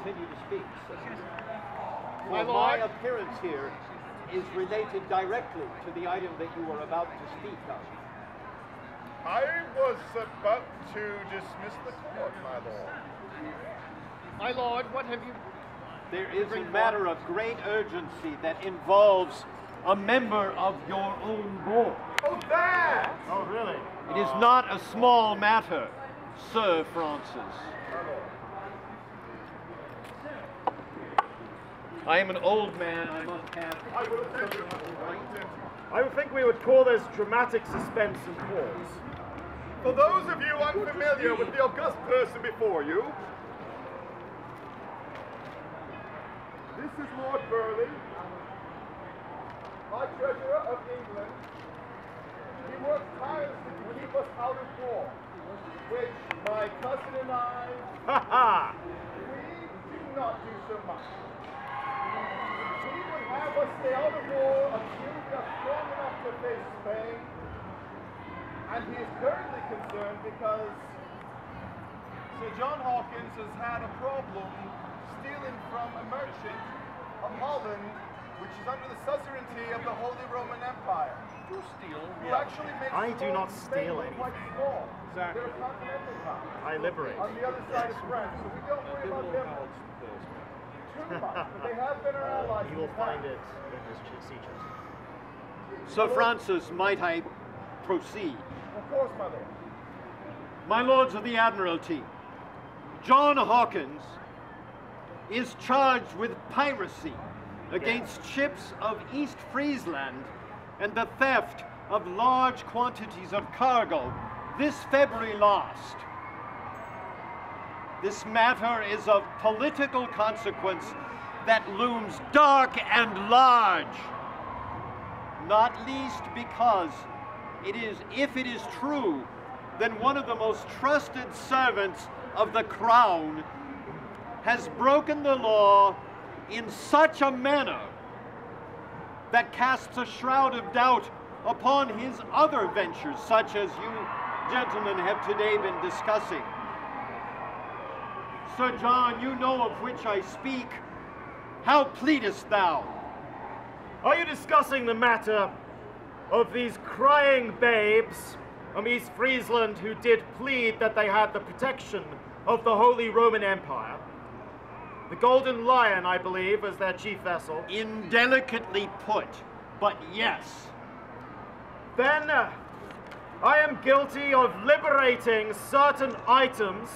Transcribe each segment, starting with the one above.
continue to speak. My appearance here is related directly to the item that you were about to speak of. I was about to dismiss the court, my lord. My lord, what have you... There is a matter of great urgency that involves a member of your own board. Oh, that! Oh, really? It is not a small matter, Sir Francis. I am an old man, I must have... I would think we would call this dramatic suspense and pause. For those of you unfamiliar with the august person before you, this is Lord Burleigh, our Treasurer of England. He works tirelessly to keep us out of war, which my cousin and I, we do not do so much. He would have us stay out of war until we are strong enough to face Spain, and he is currently concerned because Sir John Hawkyns has had a problem stealing from a merchant of Holland, which is under the suzerainty of the Holy Roman Empire. You steal? Who actually makes I do not Spain steal look quite anything. small. Exactly. They're a continental power. I liberate. On the other side of France, so we don't worry about them too much. But they have been our allies. You will find it in his sea chest. Sir Francis, might I proceed? Of course, my lord. My lords of the Admiralty, John Hawkyns is charged with piracy against ships of East Friesland and the theft of large quantities of cargo this February last. This matter is of political consequence that looms dark and large, not least because if it is true, then one of the most trusted servants of the crown has broken the law in such a manner that casts a shroud of doubt upon his other ventures, such as you gentlemen have today been discussing. Sir John, you know of which I speak. How pleadest thou? Are you discussing the matter of these crying babes from East Friesland who did plead that they had the protection of the Holy Roman Empire? The Golden Lion, I believe, was their chief vessel. Indelicately put, but yes. Then I am guilty of liberating certain items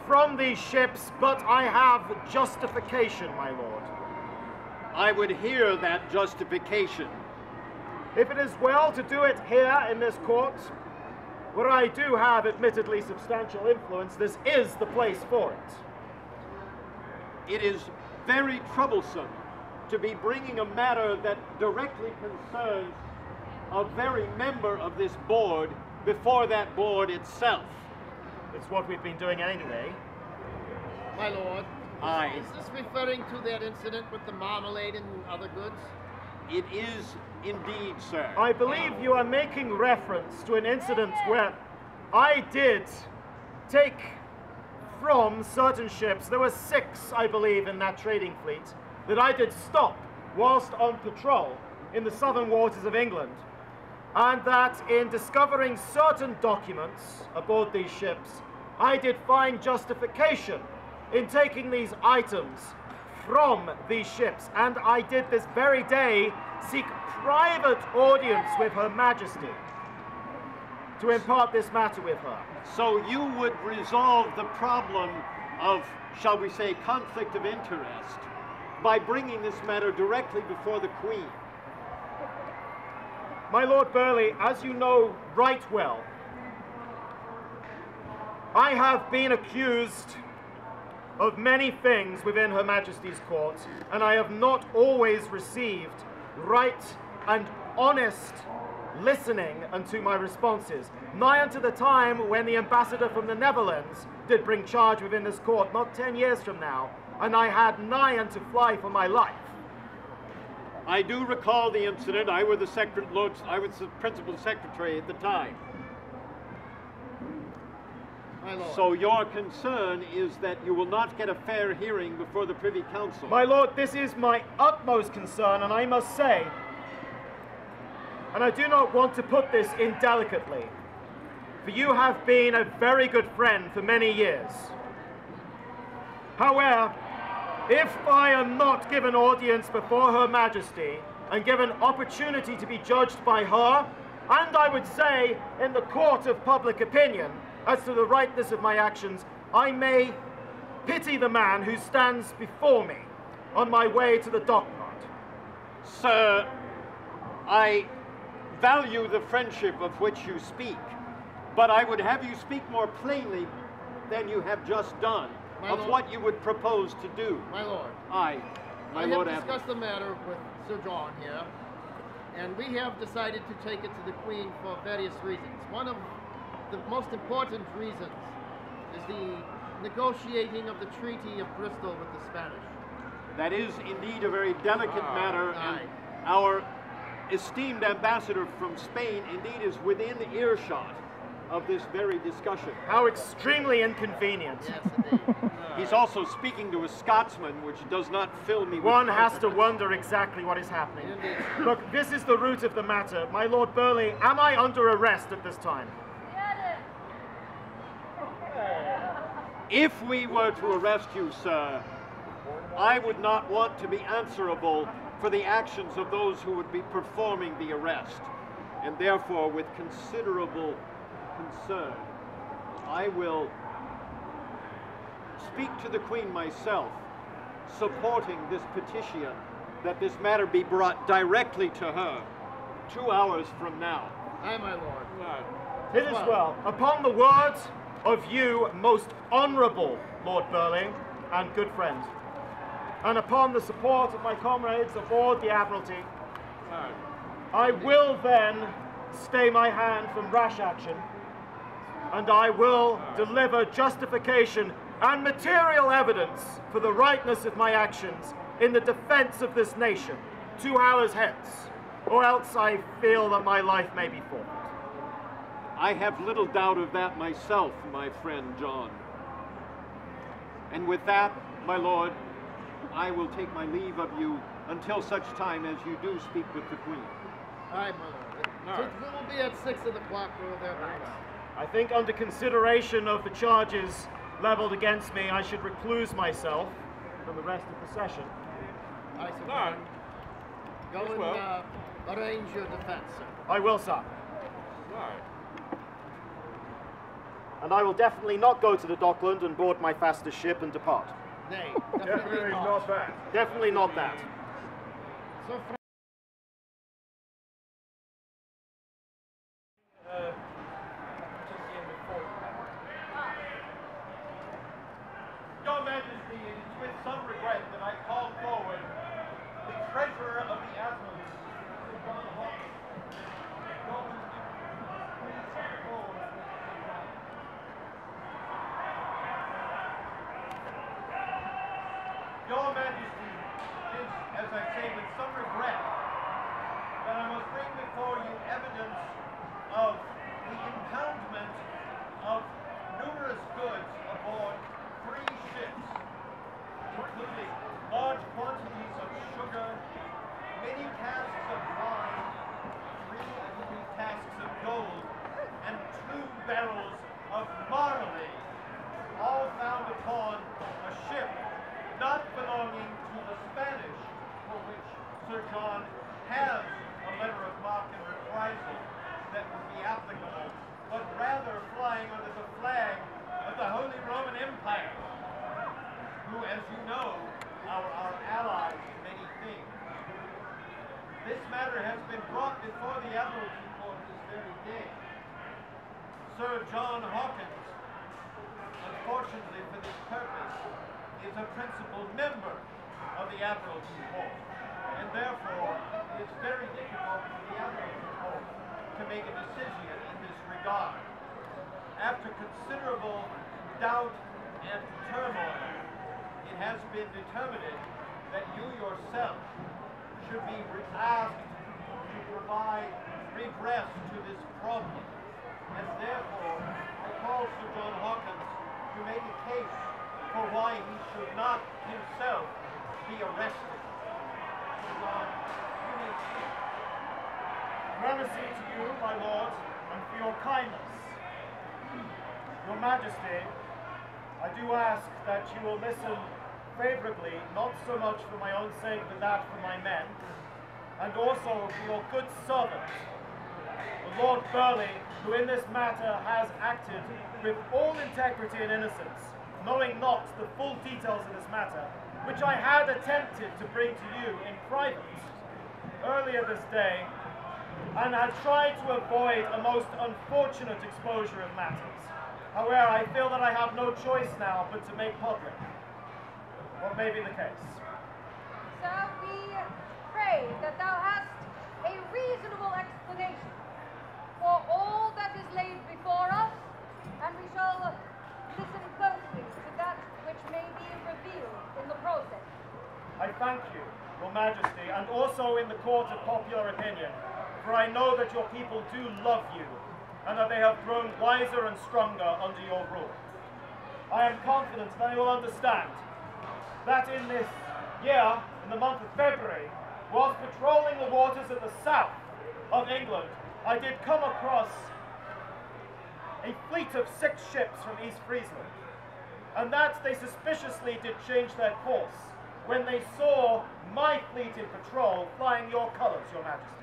from these ships, but I have justification, my lord. I would hear that justification. If it is well to do it here in this court, where I do have admittedly substantial influence, this is the place for it. It is very troublesome to be bringing a matter that directly concerns a very member of this board before that board itself. It's what we've been doing anyway. My lord, Aye. is this referring to that incident with the marmalade and other goods? It is indeed, sir. I believe you are making reference to an incident where I did take from certain ships, there were 6, I believe, in that trading fleet, that I did stop whilst on patrol in the southern waters of England, and that in discovering certain documents aboard these ships, I did find justification in taking these items from these ships, and I did this very day seek private audience with Her Majesty to impart this matter with her. So you would resolve the problem of, shall we say, conflict of interest by bringing this matter directly before the Queen. My Lord Burleigh, as you know right well, I have been accused of many things within Her Majesty's court, and I have not always received right and honest listening unto my responses, nigh unto the time when the ambassador from the Netherlands did bring charge within this court, not 10 years from now, and I had nigh unto fly for my life. I do recall the incident. I was the principal secretary at the time. My lord. So your concern is that you will not get a fair hearing before the Privy Council. My lord, this is my utmost concern, and I must say, and I do not want to put this indelicately, for you have been a very good friend for many years. However, if I am not given audience before Her Majesty and given opportunity to be judged by her, and I would say in the court of public opinion, as to the rightness of my actions, I may pity the man who stands before me on my way to the dockyard. Sir, I value the friendship of which you speak, but I would have you speak more plainly than you have just done of what you would propose to do. My lord. I have discussed the matter with Sir John here, and we have decided to take it to the Queen for various reasons. One of the most important reasons is the negotiating of the Treaty of Bristol with the Spanish. That is indeed a very delicate matter, and our esteemed ambassador from Spain indeed is within earshot of this very discussion. How extremely inconvenient. Yes, indeed. He's also speaking to a Scotsman, which does not fill me with One has to wonder exactly what is happening. Indeed. Look, this is the root of the matter. My Lord Burleigh, am I under arrest at this time? If we were to arrest you, sir, I would not want to be answerable for the actions of those who would be performing the arrest. And therefore, with considerable concern, I will speak to the Queen myself, supporting this petition that this matter be brought directly to her 2 hours from now. Aye, my lord. It is well. Upon the words of you, most honourable Lord Burleigh and good friend, and upon the support of my comrades aboard the Admiralty, I will then stay my hand from rash action, and I will deliver justification and material evidence for the rightness of my actions in the defence of this nation 2 hours hence, or else I feel that my life may be forfeit. I have little doubt of that myself, my friend John. And with that, my lord, I will take my leave of you until such time as you do speak with the Queen. Aye, my lord. We will be at 6 o'clock. We will there by now. I think under consideration of the charges leveled against me, I should recluse myself from the rest of the session. Aye, Sir John. Go and arrange your defense, sir. I will, sir. And I will definitely not go to the Dockland and board my fastest ship and depart. Nay, definitely not. that. Definitely not that. So Your Majesty, it is with some regret that I call forward the Treasurer of the Admiralty, Sir John Hawkyns. Your Majesty, it is, as I say, with some regret that I must bring before you evidence of the impoundment of numerous goods aboard 3 ships, including large quantities of sugar, many casks of wine, 3 casks of gold, and 2 barrels of marmalade, all found upon a ship not belonging to the Spanish, for which Sir John has a letter of marque and reprisal that would be applicable, but rather flying under the flag of the Holy Roman Empire, who, as you know, are our allies in many things. This matter has been brought before the Admiralty Court this very day. Sir John Hawkyns, unfortunately for this purpose, is a principal member of the Admiralty Court, and therefore it is very difficult for the Admiralty Court to make a decision in this regard. After considerable doubt and turmoil, it has been determined that you yourself should be asked to provide redress to this problem, and therefore I call Sir John Hawkyns case for why he should not himself be arrested. Mercy to you, my lord, and for your kindness. Your Majesty, I do ask that you will listen favorably, not so much for my own sake, but that for my men, and also for your good servant, the Lord Burleigh, who in this matter has acted with all integrity and innocence, knowing not the full details of this matter, which I had attempted to bring to you in private earlier this day, and had tried to avoid a most unfortunate exposure of matters. However, I feel that I have no choice now but to make public what may be the case. Sir, we pray that thou hast a reasonable explanation for all that is laid before us, and we shall listen closely to that which may be revealed in the process. I thank you, Your Majesty, and also in the court of popular opinion, for I know that your people do love you, and that they have grown wiser and stronger under your rule. I am confident that you will understand that in this year, in the month of February, whilst patrolling the waters of the south of England, I did come across a fleet of 6 ships from East Friesland, and that they suspiciously did change their course when they saw my fleet in patrol flying your colours, Your Majesty.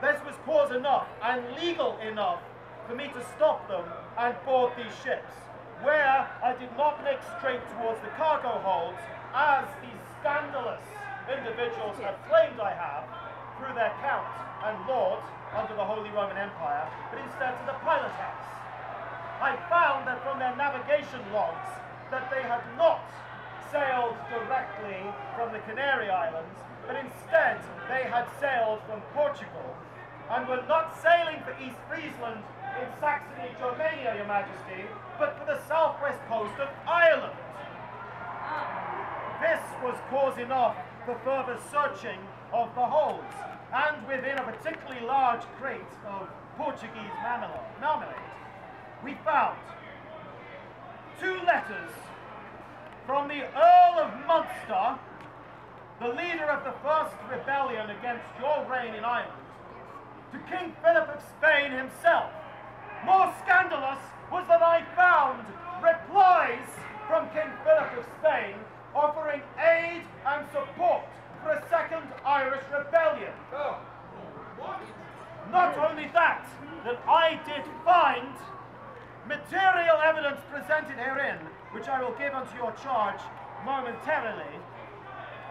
This was cause enough and legal enough for me to stop them and board these ships, where I did not make straight towards the cargo holds, as these scandalous individuals have claimed I have, through their count and lord under the Holy Roman Empire, but instead to the pilot house. I found that from their navigation logs that they had not sailed directly from the Canary Islands, but instead they had sailed from Portugal and were not sailing for East Friesland in Saxony, Germania, Your Majesty, but for the southwest coast of Ireland. This was cause enough for further searching of the holds, and within a particularly large crate of Portuguese marmalade, we found 2 letters from the Earl of Munster, the leader of the first rebellion against your reign in Ireland, to King Philip of Spain himself. More scandalous was that I found replies from King Philip of Spain offering aid and support for a second Irish rebellion. Oh, what? Not only that, that I did find material evidence presented herein, which I will give unto your charge momentarily,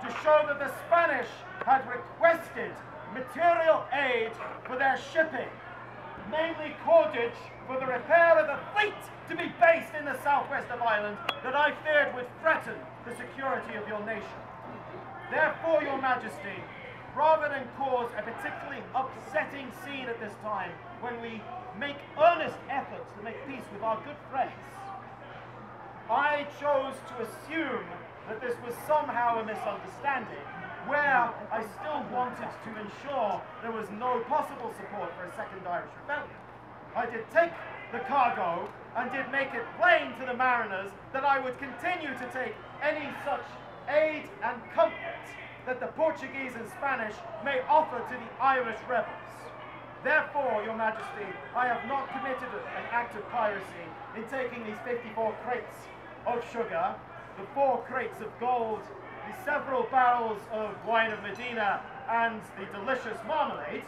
to show that the Spanish had requested material aid for their shipping, namely cordage for the repair of the fleet to be based in the southwest of Ireland, that I feared would threaten the security of your nation. Therefore, Your Majesty, rather than cause a particularly upsetting scene at this time, when we make earnest efforts to make peace with our good friends, I chose to assume that this was somehow a misunderstanding, where I still wanted to ensure there was no possible support for a second Irish rebellion. I did take the cargo and did make it plain to the mariners that I would continue to take any such aid and comfort that the Portuguese and Spanish may offer to the Irish rebels. Therefore, Your Majesty, I have not committed an act of piracy in taking these 54 crates of sugar, the 4 crates of gold, the several barrels of wine of Medina, and the delicious marmalade,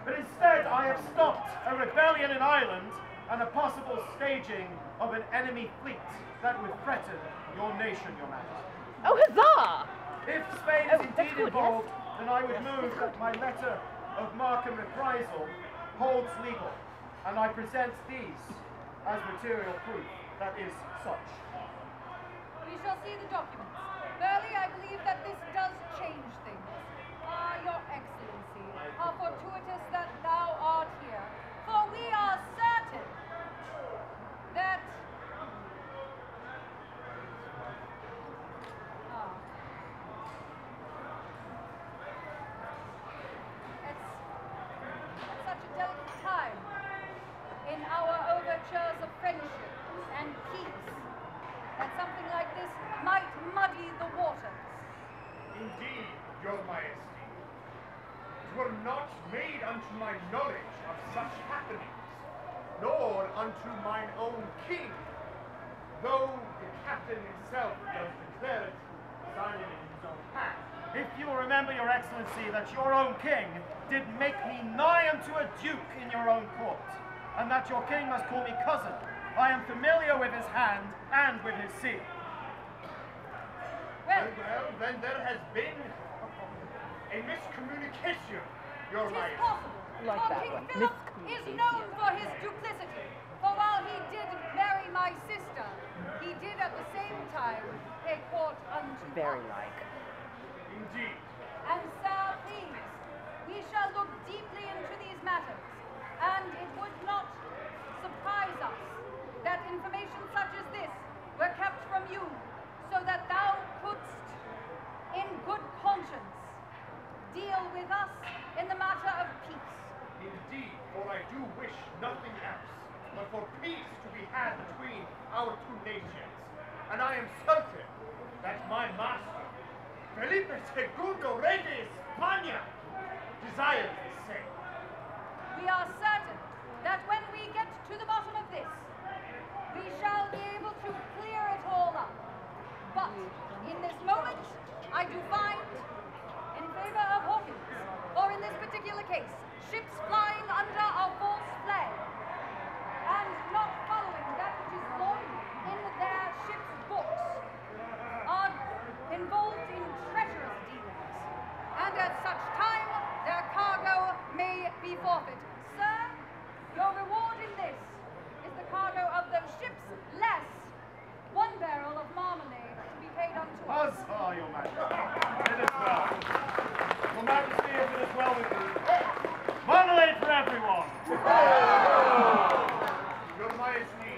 but instead I have stopped a rebellion in Ireland and a possible staging of an enemy fleet that would threaten your nation, Your Majesty. Oh, huzzah! If Spain is indeed involved, then I would move that my letter of marque and reprisal holds legal, and I present these as material proof that is such. We shall see the documents. Burleigh, I believe that this does change things. Your Excellency, how fortuitous that thou art here, for we are certain that at such a delicate time in our overtures of friendship and peace, unto my knowledge of such happenings, nor unto mine own king, though the captain himself does declare it, signing it in his own hand. If you will remember, Your Excellency, that your own king did make me nigh unto a duke in your own court, and that your king must call me cousin, I am familiar with his hand and with his seal. Well, Then there has been a miscommunication, Your it is Majesty. possible. Like For that King one. Philip is known for his duplicity. For while he did marry my sister, he did at the same time pay court unto Very us. like. Indeed. And sir, please, we shall look deeply into these matters, and it would not surprise us that information such as this were kept from you, so that thou couldst, in good conscience, deal with us in the matter of peace. Indeed, for I do wish nothing else but for peace to be had between our two nations. And I am certain that my master, Felipe II, Rey de España, desires the same. We are certain that when we get to the bottom of this, we shall be able to clear it all up. But in this moment, I do find, in favor of Hawkyns, or in this particular case, ships flying under a false flag, and not following that which is lodged in their ship's books, are involved in treacherous dealings, and at such time their cargo may be forfeit. Sir, your reward in this is the cargo of those ships, less 1 barrel of marmalade to be paid unto us. Huzzah, Your Majesty. It is well. Your Majesty, if it is well with you, marmalade for everyone. Your Majesty,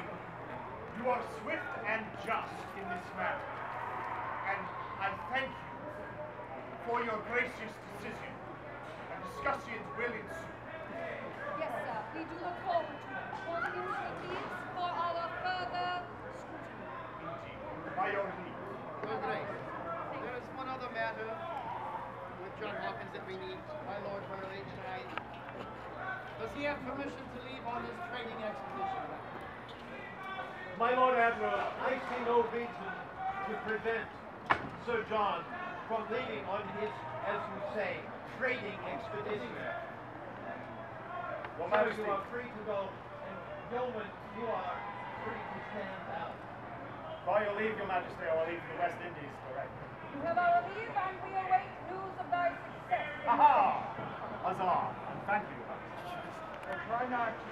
you are swift and just in this matter, and I thank you for your gracious decision, and discussions will ensue. Yes, sir, we do look forward to reporting into these for our further scrutiny. Indeed, by your leave. Your Grace, there is one other matter with John Hawkyns that we need, my Lord Hurley, tonight. Does he have permission to leave on his trading expedition? My Lord Admiral, I see no reason to prevent Sir John from leaving on his, as you say, trading expedition. Your So Majesty. you are free to go, and Yeoman, you are free to stand out. By your leave, Your Majesty, I will leave for the West Indies directly. You have our leave, and we await news of thy success. Aha! Huzzah! And thank you, Your Majesty. Try not to